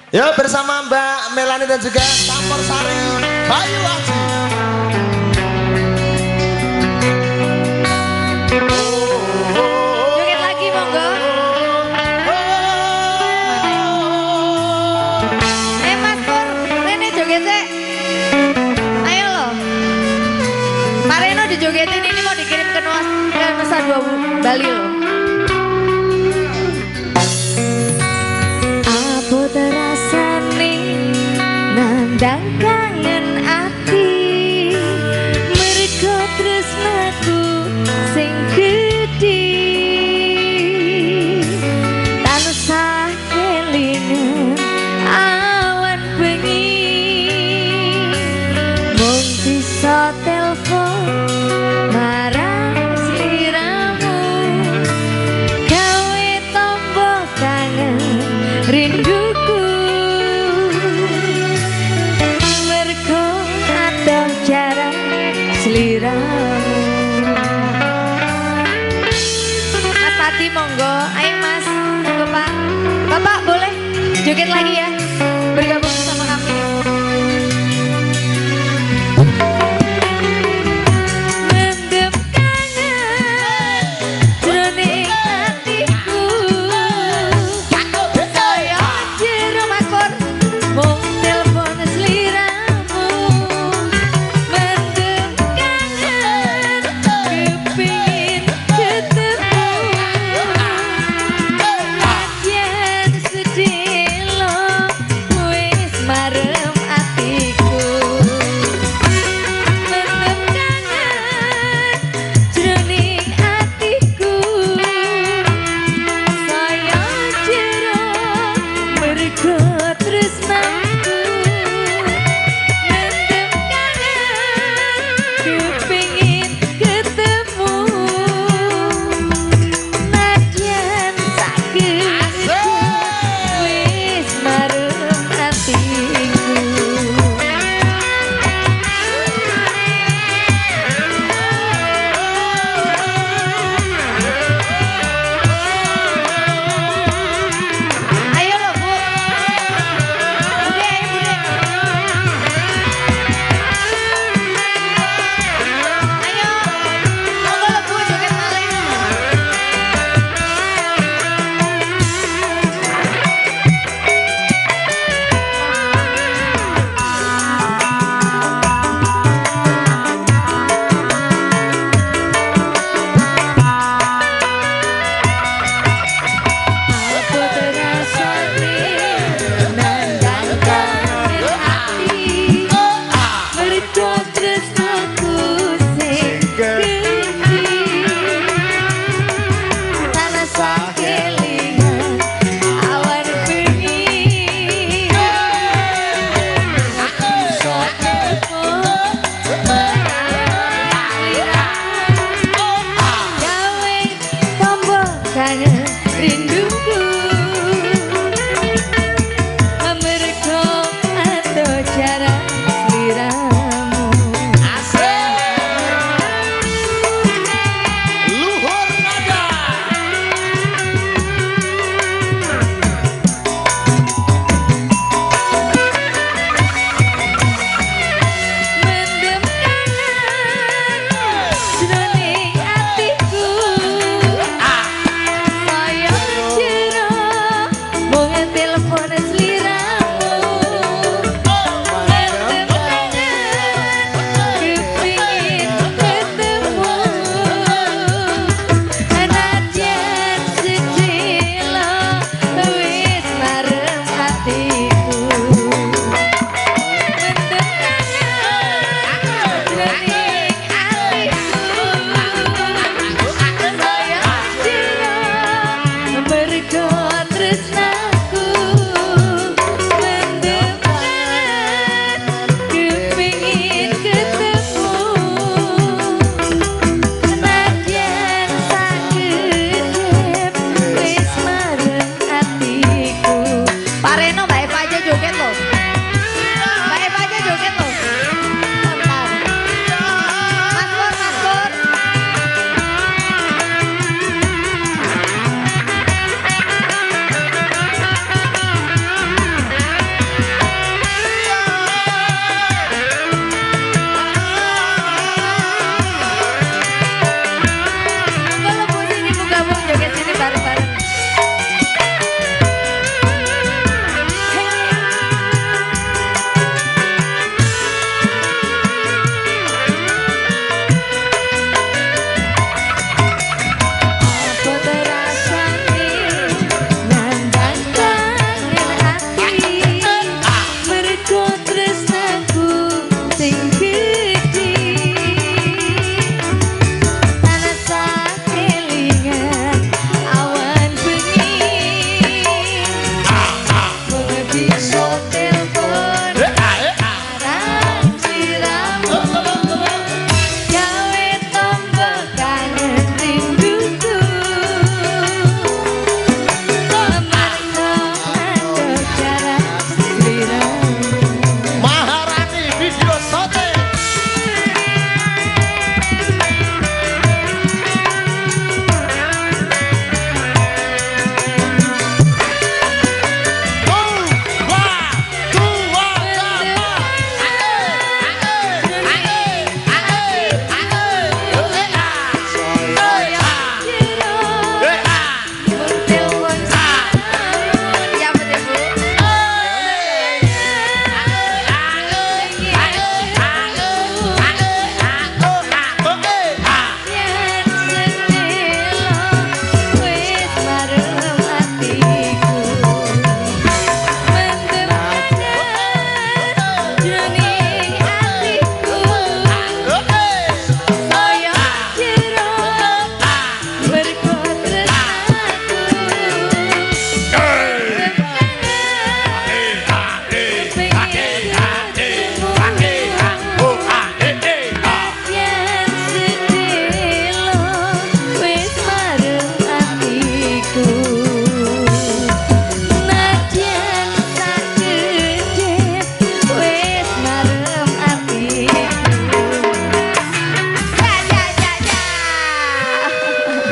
Ya bersama Mbak Melani dan juga Campur Sari Bayu Aji. Joget lagi monggo. Mas Pur, Rene joget sih. Ayo loh. Pak Reno dijogetin ini mau dikirim ke Nusa Dua Bali loh. Apa terasane nandang kangen ati mergo tresnaku sing gedhe tansah kelingan awan bengi mung bisa telepon marang sliramu gawe tombol kangen rinduku mergo adoh jarak sliramu. Mas Pati monggo, ayo Mas, monggo Pak. Bapak boleh joget lagi ya, bergabung bersama kami. Mendem kangen jroning atiku saya jero Mas Pur mung telepon sliramu mendem kangen kepingin ketemu yen sedih lo wis marem atiku mendem kangen jroning atiku saya jero mergo tresnaku mendem kangen kepingin ketemu nadyan sakit wis marem atiku. Ayo loh Bu. Bude, ayo Bude. Ayo. Monggo loh Bu, joget malih. Apa terasane nandang kangen ati mergo tresnaku sing gedhe tansah kelingan awan bengi aku iso telepon gawe tombol kangen rinduku mergo adoh jarak sliramu. Luhur nada. Mendem kangen jroning atiku saya jero mung telepon sliramu mendem kangen kepingin ketemu nadyan sedih lo wis marem atiku mendem kangen jroning atiku saya jero mergo tresnaku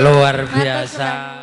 luar biasa.